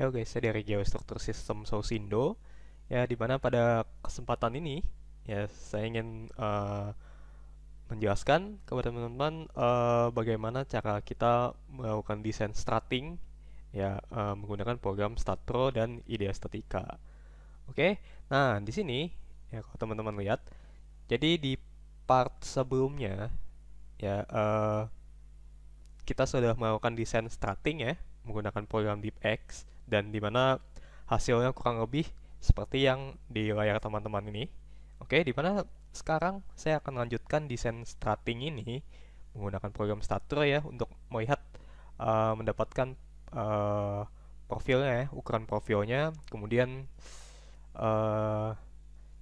Halo guys, saya dari Geostruktur Sistem Sausindo. Ya, dimana pada kesempatan ini, ya saya ingin menjelaskan kepada teman-teman bagaimana cara kita melakukan desain strutting, ya menggunakan program StatPro dan IDEA Statika. Oke, nah di sini ya kalau teman-teman lihat, jadi di part sebelumnya ya kita sudah melakukan desain strutting ya menggunakan program DeepX dan dimana hasilnya kurang lebih seperti yang di layar teman-teman ini. Oke, dimana sekarang saya akan lanjutkan desain strutting ini menggunakan program Statro ya untuk melihat mendapatkan uh, profilnya ya, ukuran profilnya. Kemudian uh,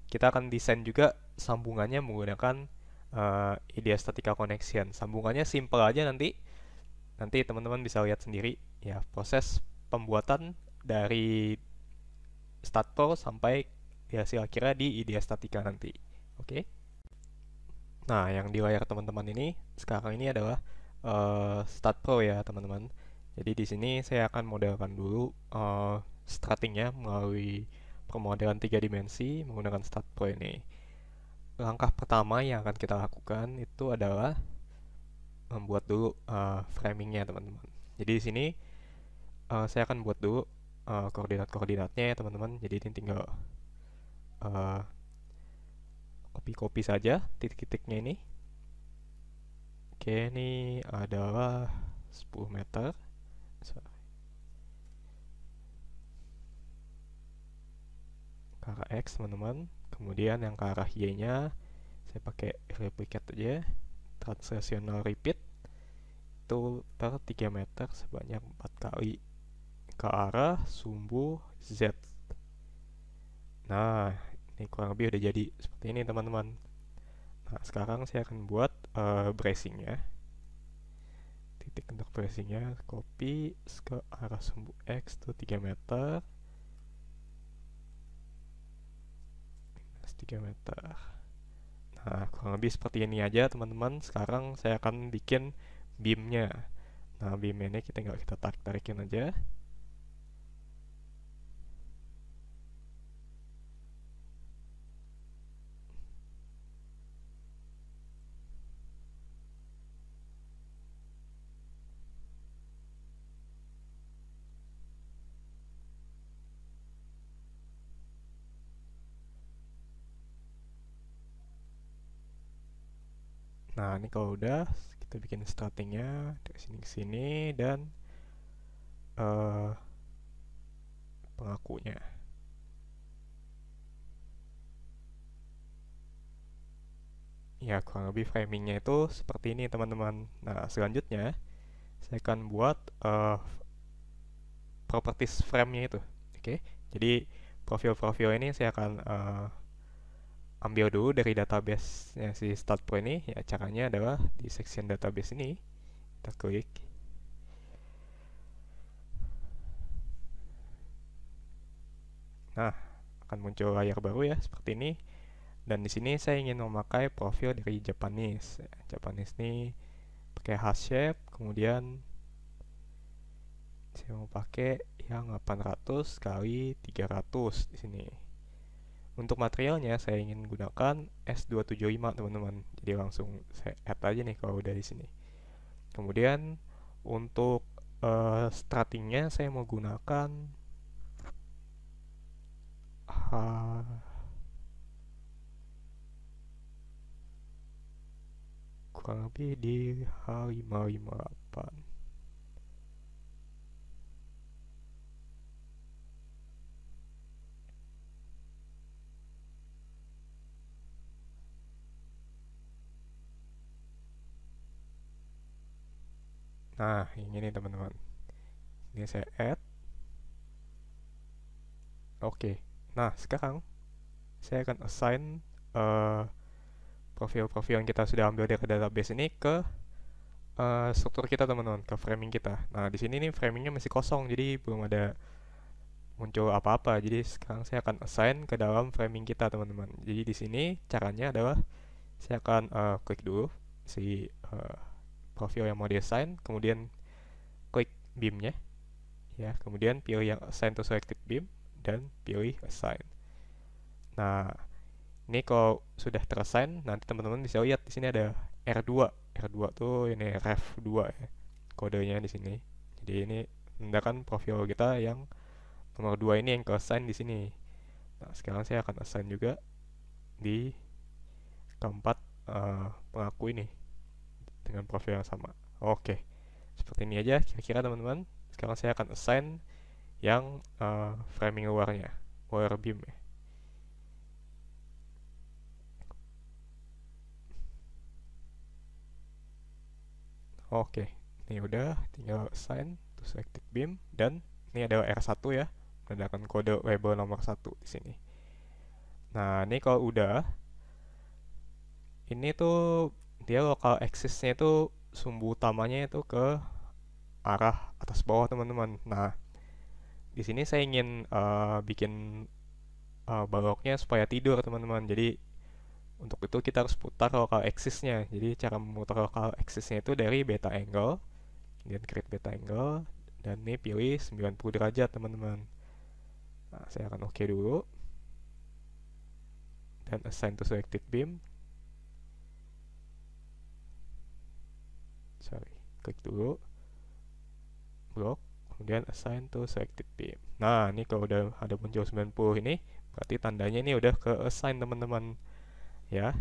kita akan desain juga sambungannya menggunakan IDEA Statica Connection. Sambungannya simple aja nanti teman-teman bisa lihat sendiri ya proses pembuatan dari StatPro sampai di hasil akhirnya di IDEA Statica nanti. Oke. Nah, yang di layar teman-teman ini sekarang ini adalah StatPro ya, teman-teman. Jadi di sini saya akan modelkan dulu struttingnya melalui pemodelan 3 dimensi menggunakan StatPro ini. Langkah pertama yang akan kita lakukan itu adalah membuat dulu framingnya, teman-teman. Jadi di sini saya akan buat dulu koordinat-koordinatnya ya, teman-teman. Jadi ini tinggal copy-copy saja titik-titiknya ini. Oke, ini adalah 10 meter. Ke arah X, teman-teman. Kemudian yang ke arah Y-nya saya pakai replicate aja. Translational repeat itu per 3 meter sebanyak 4 kali ke arah sumbu Z. Nah, ini kurang lebih udah jadi seperti ini, teman-teman. Nah, sekarang saya akan buat bracingnya. Titik untuk bracingnya, copy ke arah sumbu X itu 3 meter. 3 meter. Nah, kurang lebih seperti ini aja, teman-teman. Sekarang saya akan bikin beamnya. Nah, beam ini kita tarik-tarikin aja. Nah, ini kalau udah, kita bikin startingnya dari sini ke sini dan pengakunya. Ya, kurang lebih framingnya itu seperti ini, teman-teman. Nah, selanjutnya saya akan buat properties frame-nya itu. Oke, jadi profil-profil ini saya akan ambil dulu dari database si StatPro ini. Ya, caranya adalah di section database ini kita klik. Nah, akan muncul layar baru ya seperti ini. Dan di sini saya ingin memakai profil dari Japanese. Japanese ini pakai hash shape, kemudian saya mau pakai yang 800 kali 300 di sini. Untuk materialnya saya ingin gunakan S275, teman-teman. Jadi langsung saya add aja nih kalau udah di sini. Kemudian untuk struttingnya saya mau gunakan kurang lebih di H558. Nah, yang ini, teman-teman. Ini saya add. Oke. Nah, sekarang saya akan assign profil-profil yang kita sudah ambil dari database ini ke struktur kita, teman-teman, ke framing kita. Nah, di sini nih framingnya masih kosong, jadi belum ada muncul apa-apa. Jadi sekarang saya akan assign ke dalam framing kita, teman-teman. Jadi di sini caranya adalah saya akan klik dulu si profil yang mau di assign, kemudian klik beamnya ya. Kemudian pilih yang assign to selected beam dan pilih assign. Nah, ini kalau sudah terassign, nanti teman-teman bisa lihat di sini ada R2. R2 tuh ini ref 2 ya. Kodenya di sini. Jadi ini menandakan profil kita yang nomor 2 ini yang ke-assign di sini. Nah, sekarang saya akan assign juga di keempat pengaku ini dengan profil yang sama. Oke, seperti ini aja kira-kira teman-teman. Sekarang saya akan assign yang framing luarnya, luar beam ya. Oke, ini udah, tinggal assign to selected beam, dan ini adalah R1 ya, menandakan kode label nomor 1 di sini. Nah, ini kalau udah, ini tuh dia local axis-nya itu sumbu utamanya itu ke arah atas bawah teman-teman. Nah, di sini saya ingin bikin baloknya supaya tidur teman-teman. Jadi untuk itu kita harus putar local axis-nya. Jadi cara memutar local axis-nya itu dari beta angle, kemudian create beta angle, dan ini pilih 90 derajat teman-teman. Nah, saya akan oke dulu, dan assign to selected beam. Klik dulu block, kemudian assign to selected beam. Nah, ini kalau udah ada muncul 90 ini, berarti tandanya ini udah ke assign teman-teman ya.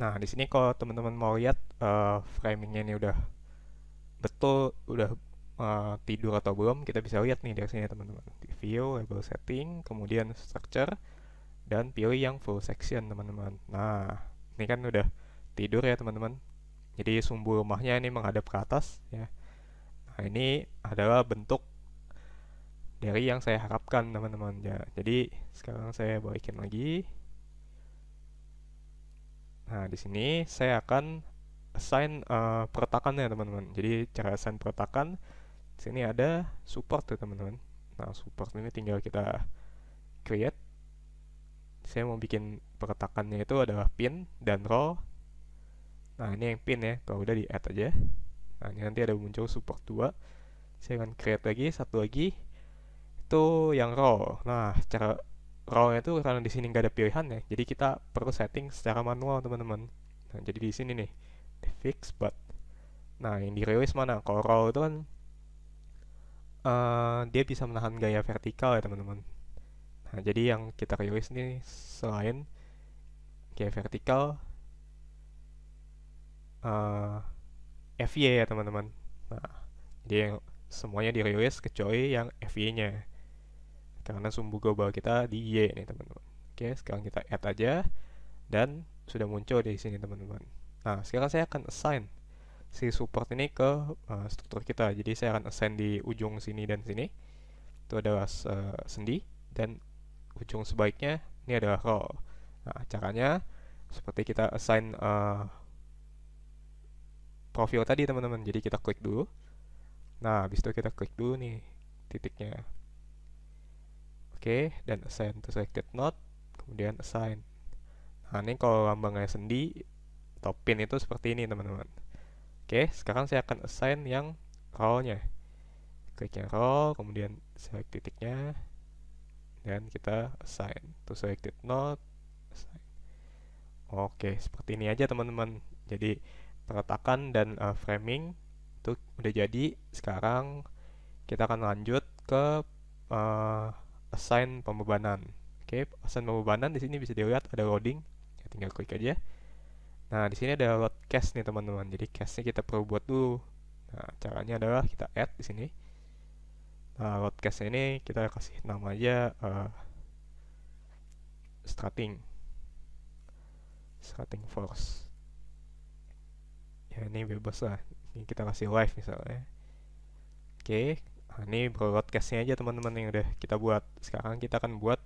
Nah, di sini kalau teman-teman mau lihat framingnya ini udah betul, udah tidur atau belum, kita bisa lihat nih dari sini teman-teman. Di view, label setting, kemudian structure, dan pilih yang full section teman-teman. Nah, ini kan udah tidur ya teman-teman. Jadi sumbu rumahnya ini menghadap ke atas ya. Nah, ini adalah bentuk dari yang saya harapkan teman-teman ya. Jadi sekarang saya balikin lagi. Nah, di sini saya akan assign perletakannya teman-teman. Jadi cara assign perletakan, di sini ada support tuh teman-teman. Nah, support ini tinggal kita create. Saya mau bikin perletakannya itu adalah pin dan roll. Nah, ini yang pin ya, kalau udah di add aja. Nah, ini nanti ada muncul support 2. Saya akan create lagi, satu lagi. Itu yang roll. Nah, cara rollnya itu karena di sini nggak ada pilihan ya, jadi kita perlu setting secara manual teman-teman. Nah, jadi di sini nih, fix but. Nah, yang di release mana? Kalau roll itu kan dia bisa menahan gaya vertikal ya teman-teman. Nah, jadi yang kita release nih selain gaya vertikal, FY ya teman-teman. Nah, jadi yang semuanya dirilis kecuali yang FY-nya. Karena sumbu global kita di Y nih teman-teman. Oke, sekarang kita add aja dan sudah muncul di sini teman-teman. Nah, sekarang saya akan assign si support ini ke struktur kita. Jadi saya akan assign di ujung sini dan sini. Itu adalah sendi, dan ujung sebaliknya ini adalah roll. Nah, caranya seperti kita assign profil tadi teman-teman. Jadi kita klik dulu. Nah, habis itu kita klik dulu nih titiknya. Oke, dan assign to selected node, kemudian assign. Nah, ini kalau lambangnya sendi atau pin itu seperti ini teman-teman. Oke, sekarang saya akan assign yang roll-nya. Klik yang roll, kemudian select titiknya, dan kita assign to selected node, assign. Oke, seperti ini aja teman-teman. Jadi peletakan dan framing itu udah jadi. Sekarang kita akan lanjut ke assign pembebanan. Oke, assign pembebanan di sini bisa dilihat ada loading. Ya, tinggal klik aja. Nah, di sini ada load cache nih teman-teman. Jadi cache-nya kita perlu buat dulu. Nah, caranya adalah kita add di sini. Nah, load cache ini kita kasih nama aja starting force. Ya, ini bebas lah. Ini kita kasih live misalnya. Oke, nah, ini load cache-nya aja teman-teman yang udah kita buat. Sekarang kita akan buat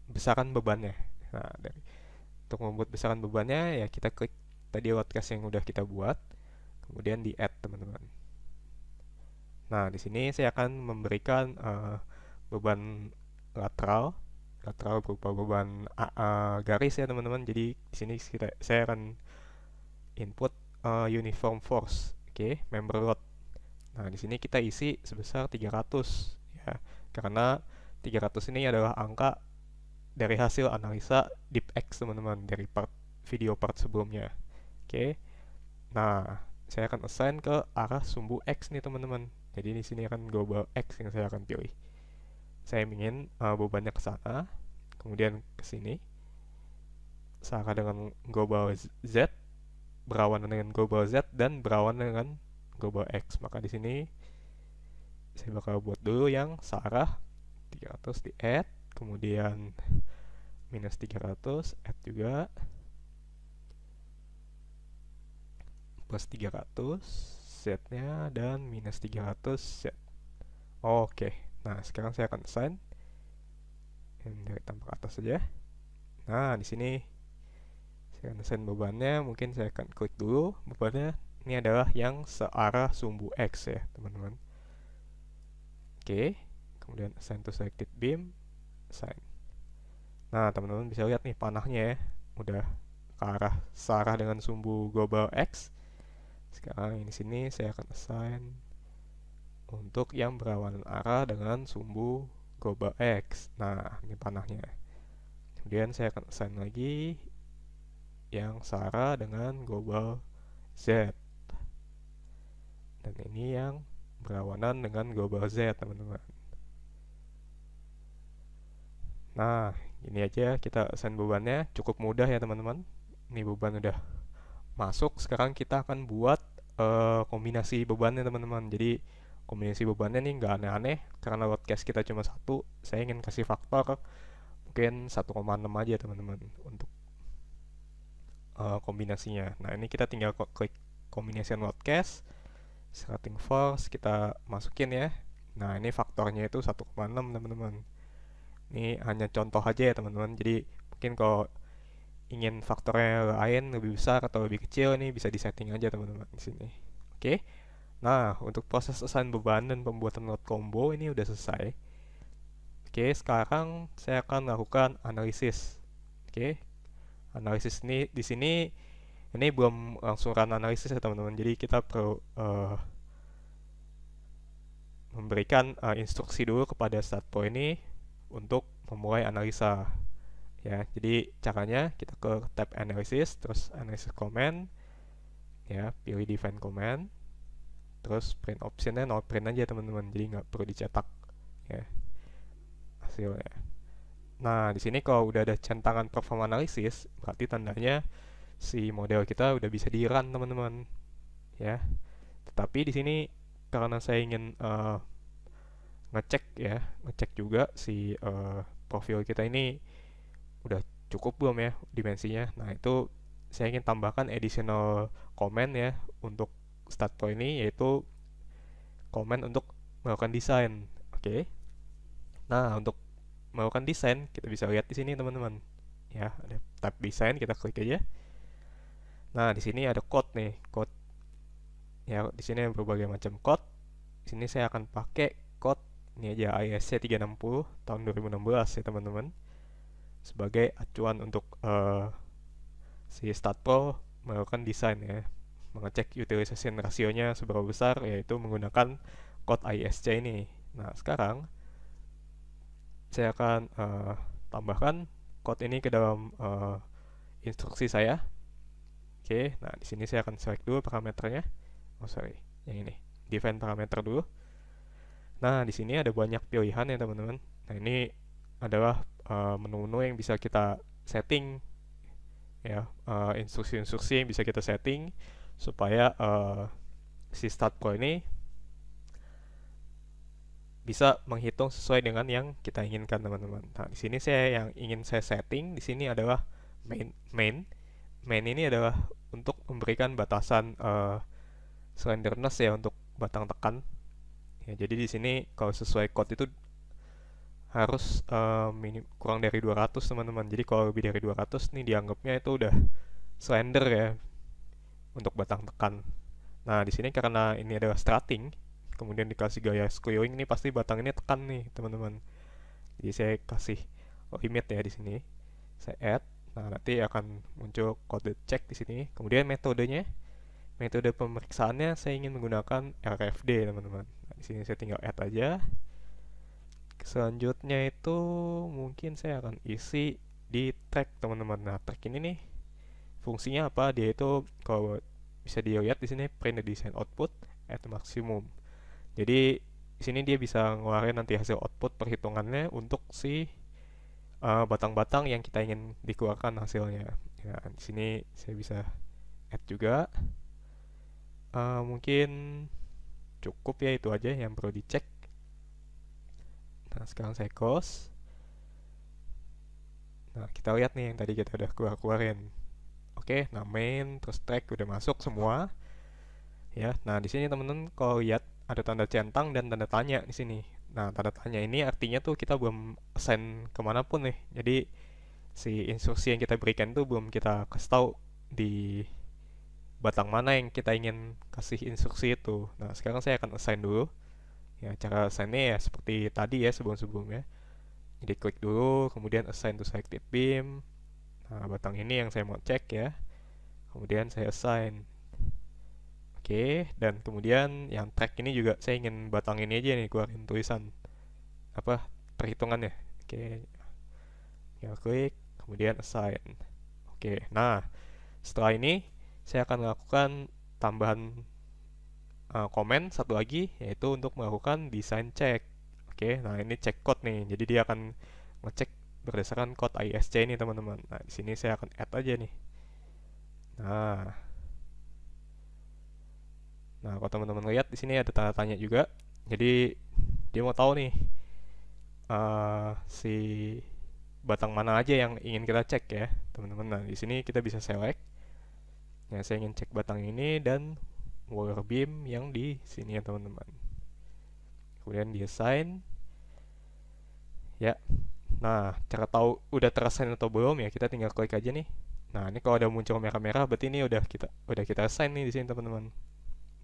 besaran bebannya. Nah, untuk membuat besaran bebannya ya kita klik tadi load cache yang udah kita buat, kemudian di add teman-teman. Nah, di sini saya akan memberikan beban lateral berupa beban garis ya teman-teman. Jadi di sini saya akan input uniform force, oke, member load. Nah, di sini kita isi sebesar 300 ya. Karena 300 ini adalah angka dari hasil analisa DeepX teman-teman, dari video part sebelumnya. Oke. Nah, saya akan assign ke arah sumbu X nih teman-teman. Jadi di sini akan global X yang saya akan pilih. Saya ingin bebannya ke sana, kemudian ke sini, searah dengan global Z, berlawanan dengan global Z, dan berlawanan dengan global X. Maka di sini saya bakal buat dulu yang searah 300 di add, kemudian minus 300, add juga, plus 300, Z-nya, dan minus 300, Z. Oke, nah sekarang saya akan assign yang dari tampak atas saja. Nah, di sini saya akan assign bebannya, mungkin saya akan klik dulu bebannya. Ini adalah yang searah sumbu X ya, teman-teman. Oke, kemudian assign to selected beam, assign. Nah, teman-teman bisa lihat nih panahnya ya, udah ke arah searah dengan sumbu global X. Sekarang di sini saya akan assign untuk yang berlawanan arah dengan sumbu global X. Nah, ini panahnya. Kemudian saya akan assign lagi yang searah dengan global Z. Dan ini yang berlawanan dengan global Z, teman-teman. Nah, ini aja kita assign bebannya. Cukup mudah ya, teman-teman. Ini beban udah masuk. Sekarang kita akan buat kombinasi bebannya, teman-teman. Jadi kombinasi bebannya nih nggak aneh-aneh, karena load case kita cuma satu. Saya ingin kasih faktor mungkin 1,6 aja, teman-teman, untuk kombinasinya. Nah, ini kita tinggal klik combination load case, starting force kita masukin ya. Nah, ini faktornya itu 1,6, teman-teman. Ini hanya contoh aja ya, teman-teman. Jadi mungkin kalau ingin faktornya lain, lebih besar atau lebih kecil, ini bisa disetting aja, teman-teman, di sini. Oke. Nah, untuk proses assign beban dan pembuatan load combo ini udah selesai. Oke, sekarang saya akan melakukan analisis. Oke. Analisis ini di sini ini belum langsung run analisis ya, teman-teman. Jadi kita perlu memberikan instruksi dulu kepada statpo ini untuk memulai analisa ya. Jadi caranya kita ke tab analysis, terus analysis command ya, pilih define command, terus print optionnya no print aja, teman-teman. Jadi nggak perlu dicetak ya hasilnya. Nah, di sini kalau udah ada centangan perform analysis, berarti tandanya si model kita udah bisa di run, teman-teman ya. Tetapi di sini karena saya ingin ngecek juga si profil kita ini udah cukup belum ya dimensinya. Nah, itu saya ingin tambahkan additional comment ya untuk statpo ini, yaitu comment untuk melakukan desain. Oke. Nah, untuk melakukan desain kita bisa lihat di sini, teman-teman ya, ada tab desain, kita klik aja. Nah, di sini ada code nih, code ya. Di sini ada berbagai macam code. Di sini saya akan pakai code ini aja, ISC 360 tahun 2016 ya, teman-teman, sebagai acuan untuk si statpo melakukan desain ya, mengecek utilization rasionya seberapa besar, yaitu menggunakan code ISC ini. Nah, sekarang saya akan tambahkan code ini ke dalam instruksi saya. Oke, nah di sini saya akan select dulu parameternya. Yang ini, define parameter dulu. Nah, di sini ada banyak pilihan ya, teman-teman. Nah, ini adalah menu-menu yang bisa kita setting ya, instruksi-instruksi yang bisa kita setting supaya si statpo ini bisa menghitung sesuai dengan yang kita inginkan, teman-teman. Nah, di sini yang ingin saya setting di sini adalah main. Main ini adalah untuk memberikan batasan slenderness ya, untuk batang tekan. Ya, jadi di sini kalau sesuai code itu harus kurang dari 200, teman-teman. Jadi kalau lebih dari 200 nih dianggapnya itu udah slender ya untuk batang tekan. Nah, di sini karena ini adalah strutting, kemudian dikasih gaya squealing, ini pasti batang ini tekan nih, teman-teman. Jadi saya kasih limit ya di sini. Saya add. Nah, nanti akan muncul kode check di sini. Kemudian metodenya Metode pemeriksaannya saya ingin menggunakan RFD, teman-teman. Nah, di sini saya tinggal add aja. Selanjutnya itu mungkin saya akan isi di track, teman-teman. Nah, track ini nih fungsinya apa? Dia itu kalau bisa dilihat di sini print the design output at maximum. Jadi di sini dia bisa ngeluarin nanti hasil output perhitungannya untuk si batang-batang yang kita ingin dikeluarkan hasilnya. Ya, di sini saya bisa add juga. Mungkin cukup ya, itu aja yang perlu dicek. Nah, sekarang saya close. Nah, kita lihat nih yang tadi kita udah keluarin. Oke, nah main terus track udah masuk semua. Ya, nah di sini teman-teman kalau lihat ada tanda centang dan tanda tanya di sini. Nah, tanda tanya ini artinya tuh kita belum assign kemanapun nih. Jadi si instruksi yang kita berikan tuh belum kita kasih tahu di batang mana yang kita ingin kasih instruksi itu. Nah, sekarang saya akan assign dulu. Ya, cara assignnya ya seperti tadi ya sebelum-sebelumnya. Jadi klik dulu, kemudian assign to selected beam. Nah, batang ini yang saya mau cek ya. Kemudian saya assign. Oke, dan kemudian yang track ini juga saya ingin batang ini aja nih keluarin tulisan apa perhitungannya. Oke, ya klik, kemudian assign. Oke, nah setelah ini saya akan melakukan tambahan komen satu lagi, yaitu untuk melakukan design check. Oke, nah ini check code nih. Jadi dia akan ngecek berdasarkan code ISC ini, teman-teman. Nah, di sini saya akan add aja nih. Nah, kalau teman-teman lihat di sini ada tanda tanya juga. Jadi dia mau tahu nih si batang mana aja yang ingin kita cek ya, teman-teman. Nah, di sini kita bisa select. Ya, saya ingin cek batang ini dan wire beam yang di sini ya, teman-teman. Kemudian di assign. Ya. Nah, cara tahu udah terassign atau belum ya, kita tinggal klik aja nih. Nah, ini kalau ada muncul merah-merah berarti ini udah kita assign nih di sini, teman-teman.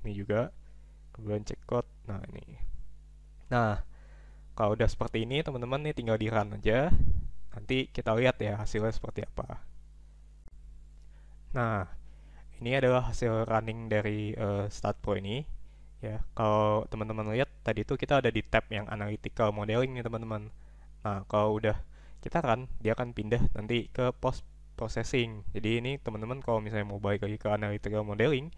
Ini juga. Kemudian cek code. Nah, ini. Nah, kalau udah seperti ini, teman-teman nih tinggal di run aja. Nanti kita lihat ya hasilnya seperti apa. Nah, ini adalah hasil running dari Start Pro ini. Ya, kalau teman-teman lihat tadi itu kita ada di tab yang analytical modeling nih, teman-teman. Nah, kalau udah kita run, dia akan pindah nanti ke post processing. Jadi ini teman-teman kalau misalnya mau balik lagi ke analytical modeling,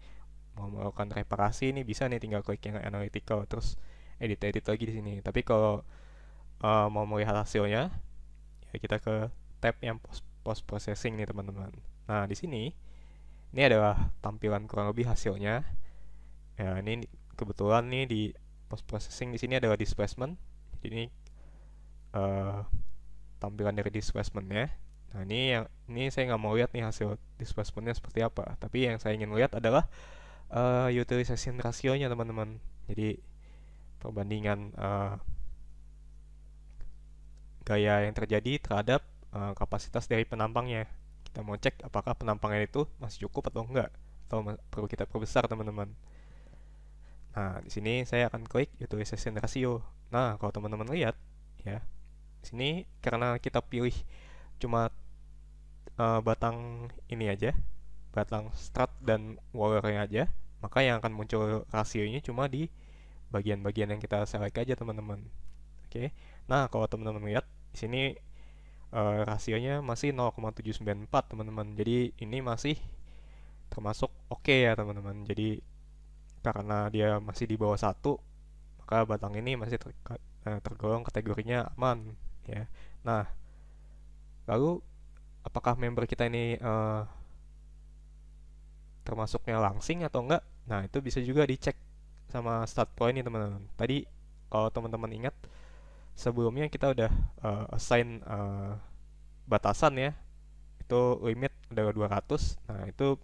mau melakukan reparasi ini bisa nih tinggal klik yang analytical terus edit lagi di sini. Tapi kalau mau melihat hasilnya, ya kita ke tab yang post processing nih, teman-teman. Nah, di sini ini adalah tampilan kurang lebih hasilnya. Ya, ini kebetulan nih di post processing di sini adalah displacement. Jadi ini tampilan dari displacementnya. Nah, ini saya nggak mau lihat nih hasil displacementnya seperti apa. Tapi yang saya ingin lihat adalah utilization rasionya, teman-teman. Jadi perbandingan gaya yang terjadi terhadap kapasitas dari penampangnya. Kita mau cek apakah penampangnya itu masih cukup atau enggak, atau perlu kita perbesar, teman-teman. Nah, di sini saya akan klik utilization ratio. Nah, kalau teman-teman lihat ya, di sini karena kita pilih cuma batang ini aja, batang strut dan wire-nya aja, maka yang akan muncul rasionya cuma di bagian-bagian yang kita select aja, teman-teman. Oke. Nah, kalau teman-teman lihat di sini rasionya masih 0,794, teman-teman. Jadi ini masih termasuk oke ya, teman-teman. Jadi karena dia masih di bawah 1, maka batang ini masih tergolong kategorinya aman ya. Nah, lalu apakah member kita ini termasuknya langsing atau enggak? Nah, itu bisa juga dicek sama start point ini, teman-teman. Tadi kalau teman-teman ingat sebelumnya kita udah assign batasan ya. Itu limit udah 200. Nah, itu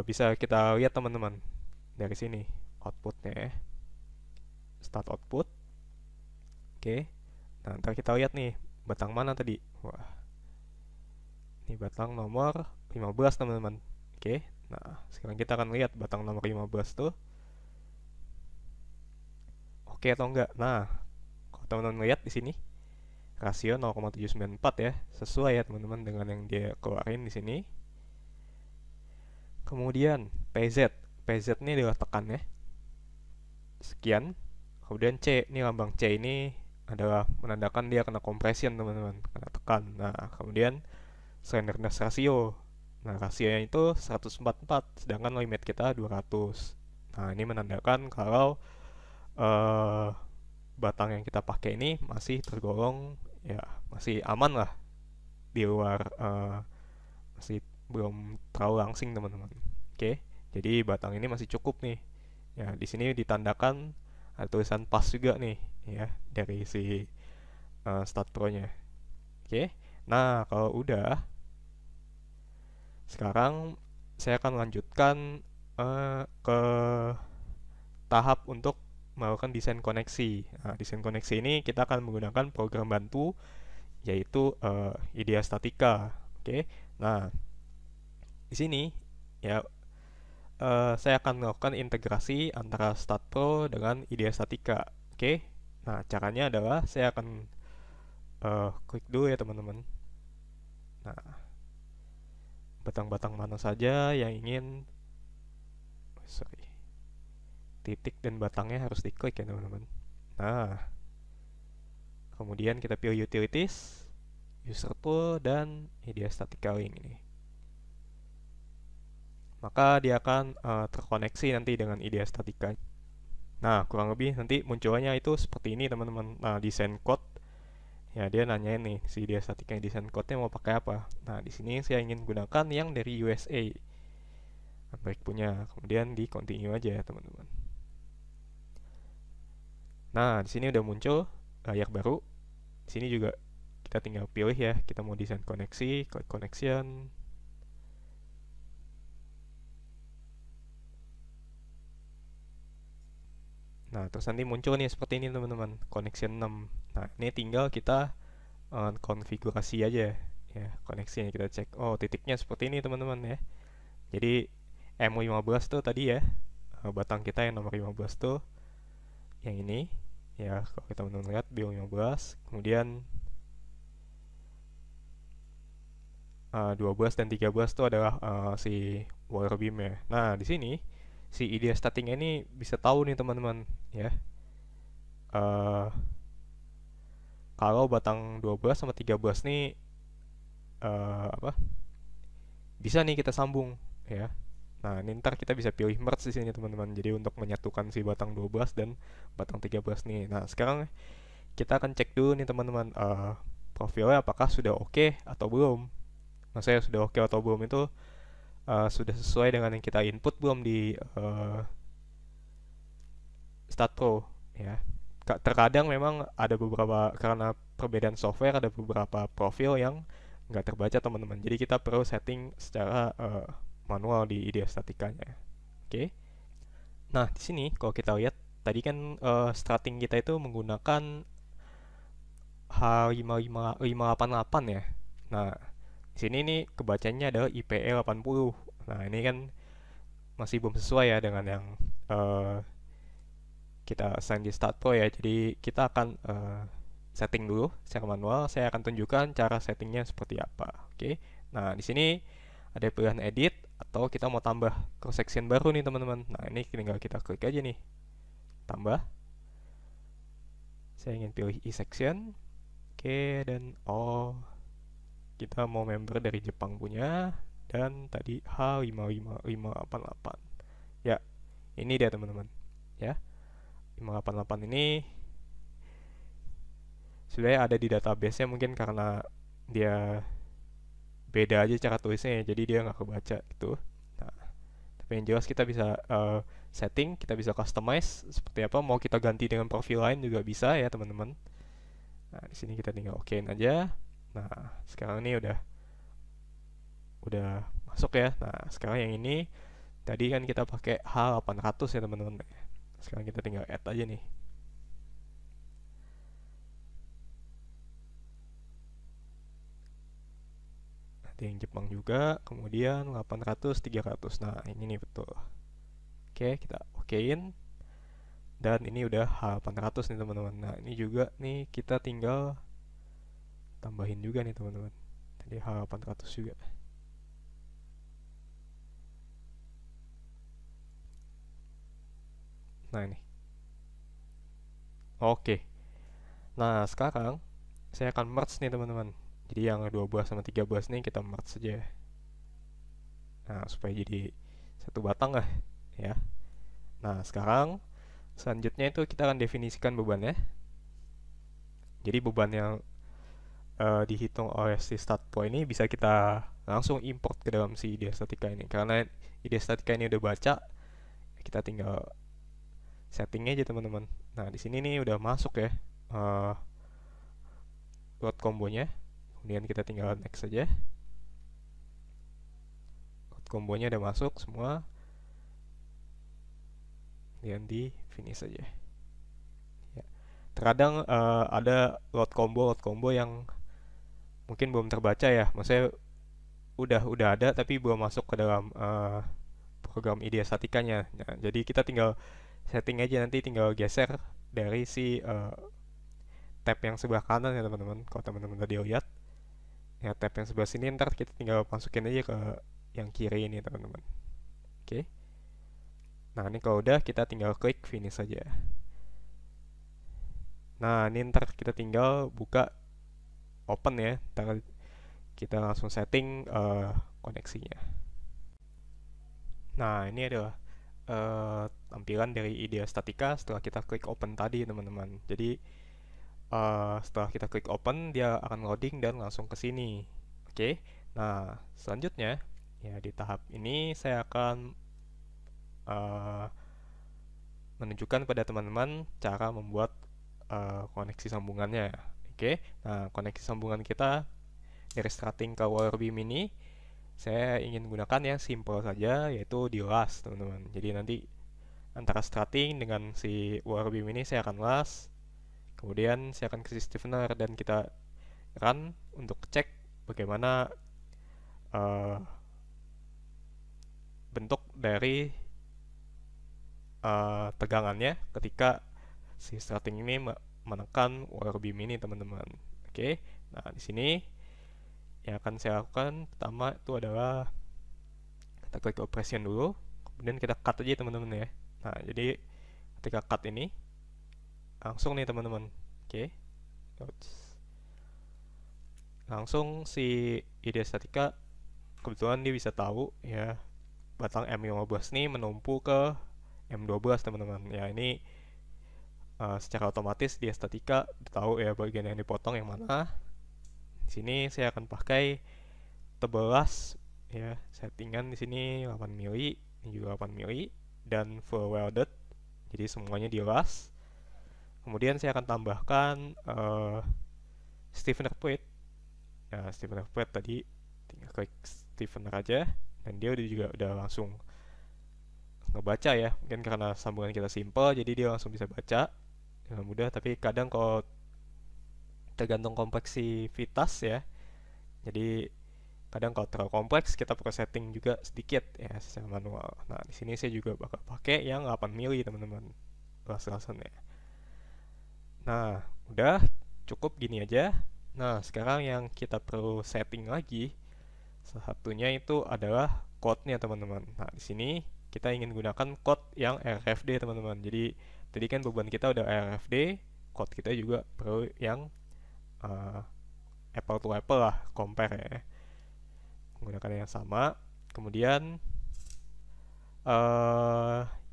bisa kita lihat, teman-teman, dari sini outputnya ya. Start output. Oke. Nah, ntar kita lihat nih batang mana tadi. Wah, ini batang nomor 15, teman-teman. Oke. Nah, sekarang kita akan lihat batang nomor 15 tuh oke atau enggak. Nah, kalau teman-teman lihat di sini rasio 0,794 ya, sesuai ya, teman-teman, dengan yang dia keluarin di sini. Kemudian PZ. PZ ini adalah tekan ya. Sekian. Kemudian C, ini lambang C ini adalah menandakan dia kena compression teman-teman, kena tekan. Nah, kemudian slenderness ratio. Nah, rasionya itu 144, sedangkan limit kita 200. Nah, ini menandakan kalau uh, batang yang kita pakai ini masih tergolong ya masih aman lah di luar masih belum terlalu langsing teman-teman. Oke, jadi batang ini masih cukup nih. Ya, di sini ditandakan ada tulisan pas juga nih ya dari si Start Pro-nya. Oke. Nah, kalau udah sekarang saya akan lanjutkan ke tahap untuk melakukan desain koneksi. Nah, desain koneksi ini kita akan menggunakan program bantu yaitu IDEA Statica. Oke. Nah, di sini ya saya akan melakukan integrasi antara StatPro dengan IDEA Statica. Oke. Nah, caranya adalah saya akan klik dulu ya teman-teman. Nah, batang-batang mana saja yang ingin titik dan batangnya harus diklik ya teman-teman. Nah, kemudian kita pilih utilities, user tool, dan IDEA Statica link ini. Maka dia akan terkoneksi nanti dengan IDEA Statica. Nah, kurang lebih nanti munculnya itu seperti ini teman-teman. Nah, desain code ya dia nanyain nih si IDEA Statica desain code-nya mau pakai apa. Nah, di sini saya ingin gunakan yang dari USA. Baik punya. Kemudian di continue aja ya teman-teman. Nah, di sini udah muncul layar baru. Di sini juga kita tinggal pilih ya, kita mau desain koneksi, klik connection. Nah, terus nanti muncul nih seperti ini teman-teman, connection 6. Nah, ini tinggal kita konfigurasi aja ya, koneksinya kita cek. Oh, titiknya seperti ini teman-teman ya. Jadi M15 tuh tadi ya, batang kita yang nomor 15 tuh yang ini ya, kalau kita teman-teman lihat B15, kemudian 12 dan 13 itu adalah si wire beam ya. Nah, di sini si IDEA Statica ini bisa tahu nih teman-teman ya. Kalau batang 12 sama 13 nih apa? Bisa nih kita sambung ya. Nah, ini ntar kita bisa pilih merge di sini teman-teman. Jadi untuk menyatukan si batang 12 dan batang 13 nih. Nah, sekarang kita akan cek dulu nih teman-teman profilnya apakah sudah oke atau belum. Maksudnya sudah oke atau belum itu sudah sesuai dengan yang kita input belum di StatPro ya. Terkadang memang ada beberapa karena perbedaan software ada beberapa profil yang nggak terbaca teman-teman. Jadi kita perlu setting secara manual di IDEA Statica-nya. Oke. Nah, di sini kalau kita lihat tadi kan starting kita itu menggunakan H55588 ya. Nah, di sini nih kebacanya adalah IPE 80. Nah, ini kan masih belum sesuai ya dengan yang kita assign di Start Pro ya. Jadi kita akan setting dulu secara manual. Saya akan tunjukkan cara settingnya seperti apa. Oke. Nah, di sini ada pilihan edit atau kita mau tambah cross section baru nih teman-teman. Nah, ini tinggal kita klik aja nih. Tambah. Saya ingin pilih e-section. Oke, dan kita mau member dari Jepang punya dan tadi H55588. Ya, ini dia teman-teman. Ya. 588 ini sebenarnya ada di database-nya mungkin karena dia beda aja cara tulisnya jadi dia nggak kebaca gitu. Nah, tapi yang jelas kita bisa setting, kita bisa customize seperti apa, mau kita ganti dengan profil lain juga bisa ya teman-teman. Nah, di sini kita tinggal okein aja. Nah, sekarang ini udah masuk ya. Nah, sekarang yang ini tadi kan kita pakai H800 ya teman-teman. Sekarang kita tinggal add aja nih. Ada yang Jepang juga, kemudian 800, 300. Nah, ini nih betul. Oke, kita okein. Dan ini udah H800 nih teman-teman. Nah, ini juga nih kita tinggal tambahin juga nih teman-teman. Tadi H800 juga. Nah ini. Oke. Nah sekarang saya akan merge nih teman-teman. Jadi yang 12 sama 13 nih kita merge saja. Nah supaya jadi satu batang lah ya. Nah sekarang selanjutnya itu kita akan definisikan bebannya. Jadi beban yang dihitung oleh si start point ini bisa kita langsung import ke dalam si ide statika ini. Karena ide statika ini udah baca, kita tinggal setting aja teman-teman. Nah di sini nih udah masuk ya load kombonya. Kemudian kita tinggal next saja. Load kombonya udah masuk semua. Kemudian di finish saja. Ya. Terkadang ada load combo yang mungkin belum terbaca ya. Maksudnya udah ada tapi belum masuk ke dalam program ide statikanya. Nah, jadi kita tinggal setting aja, nanti tinggal geser dari si tab yang sebelah kanan ya teman-teman. Kalau teman-teman tadi lihat ya, tab yang sebelah sini ntar kita tinggal masukin aja ke yang kiri ini teman-teman. Oke. Nah ini kalau udah kita tinggal klik finish saja. Nah ini ntar kita tinggal buka open ya, ntar kita langsung setting koneksinya. Nah ini adalah tampilan dari ide statika setelah kita klik open tadi teman-teman. Jadi setelah kita klik open dia akan loading dan langsung ke sini. Oke. Nah selanjutnya ya di tahap ini saya akan menunjukkan pada teman-teman cara membuat koneksi sambungannya. Oke. Nah koneksi sambungan kita dari starting ke wire beam ini saya ingin gunakan yang simple saja, yaitu di las teman-teman. Jadi nanti antara starting dengan si wire beam ini saya akan las, kemudian saya akan kasih stiffener dan kita run untuk cek bagaimana bentuk dari tegangannya ketika si starting ini menekan wire beam ini teman-teman. Oke. Nah di sini yang akan saya lakukan pertama itu adalah kita klik operation dulu, kemudian kita cut aja teman-teman ya. Nah jadi ketika cut ini langsung nih teman-teman. Oke. Langsung si ide statika kebetulan dia bisa tahu ya batang M15 ini menumpu ke M12 teman-teman. Ya ini secara otomatis dia statika tahu ya bagian yang dipotong yang mana. Di sini saya akan pakai tebelas ya, settingan di sini 8 mili, ini juga 8 mili dan full welded. Jadi semuanya dilas. Kemudian saya akan tambahkan stiffener plate. Ya, stiffener plate tadi tinggal klik stiffener aja dan dia udah langsung ngebaca ya. Mungkin karena sambungan kita simple jadi dia langsung bisa baca dengan mudah, tapi kadang kalau tergantung kompleksitas ya, jadi kadang kalau terlalu kompleks kita perlu setting juga sedikit ya secara manual. Nah di sini saya juga bakal pakai yang 8 mili teman-teman las-lasannya. Nah udah cukup gini aja. Nah sekarang yang kita perlu setting lagi salah satunya itu adalah code-nya teman-teman. Nah di sini kita ingin gunakan code yang RFD teman-teman. Jadi tadi kan beban kita udah RFD, code kita juga perlu yang apple to apple lah, compare ya, menggunakan yang sama. Kemudian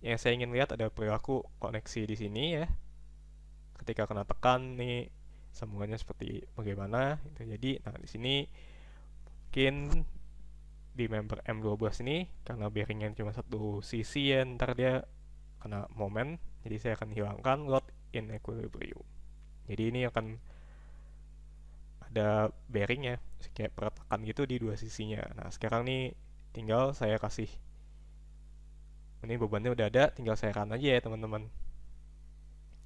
yang saya ingin lihat ada perilaku koneksi di sini ya, ketika kena tekan nih sambungannya seperti bagaimana itu. Jadi nah di sini mungkin di member M12 ini karena bearingnya cuma satu sisi ya, ntar dia kena momen, jadi saya akan hilangkan load in equilibrium. Jadi ini akan ada bearingnya kayak peretakan gitu di dua sisinya. Nah sekarang nih tinggal saya kasih, ini bebannya udah ada, tinggal saya run aja ya teman-teman.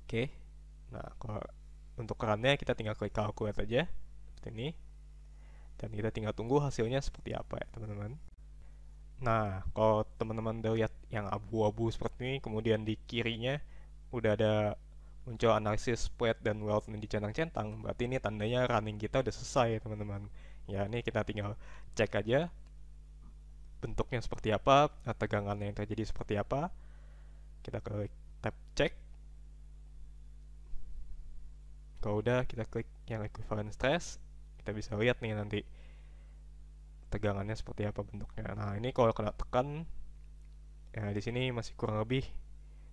Oke. Nah kalau untuk runnya kita tinggal klik calculate aja seperti ini dan kita tinggal tunggu hasilnya seperti apa ya teman-teman. Nah kalau teman-teman udah lihat yang abu-abu seperti ini, kemudian di kirinya udah ada muncul analisis plate dan weld yang dicentang-centang, berarti ini tandanya running kita udah selesai ya teman-teman. Ya ini kita tinggal cek aja bentuknya seperti apa, tegangannya yang terjadi seperti apa. Kita klik tap cek. Kalau udah, kita klik yang equivalent stress, kita bisa lihat nih nanti tegangannya seperti apa bentuknya. Nah, ini kalau kena tekan, ya di sini masih kurang lebih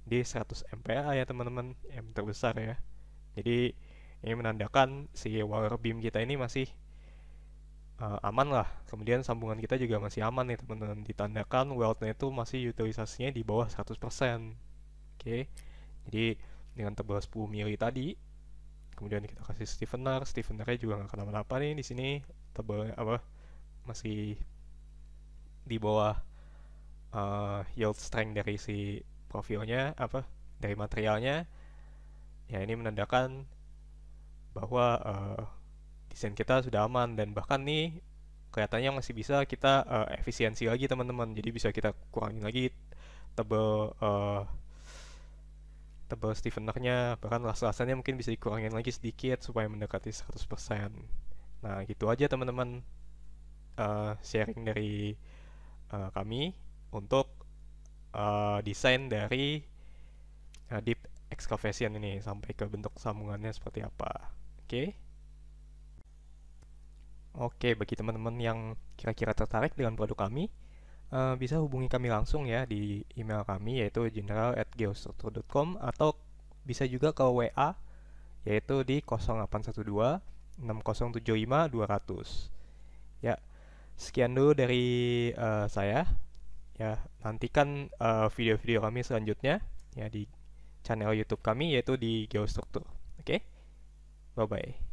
di 100 MPa ya teman-teman, yang terbesar ya. Jadi ini menandakan si wire beam kita ini masih aman lah. Kemudian sambungan kita juga masih aman nih teman-teman. Ditandakan weldnya itu masih utilisasinya di bawah 100%. Oke. Jadi dengan tebal 10 mili tadi, kemudian kita kasih stiffener, stiffenernya juga nggak kenapa-napa nih di sini, tebal apa masih di bawah yield strength dari si profilnya apa dari materialnya. Ya ini menandakan bahwa desain kita sudah aman, dan bahkan nih kelihatannya masih bisa kita efisiensi lagi teman-teman. Jadi bisa kita kurangin lagi tebal tebal stiffenernya, bahkan las-lasannya mungkin bisa dikurangin lagi sedikit supaya mendekati 100%. Nah gitu aja teman-teman, sharing dari kami untuk desain dari deep excavation ini sampai ke bentuk sambungannya seperti apa. Oke. Oke, bagi teman-teman yang kira-kira tertarik dengan produk kami, bisa hubungi kami langsung ya di email kami yaitu general@geostruktur.com, atau bisa juga ke WA yaitu di 0812 6075 200. Ya, sekian dulu dari saya. Ya, nantikan video-video kami selanjutnya ya di channel YouTube kami yaitu di Geostruktur. Oke, bye bye.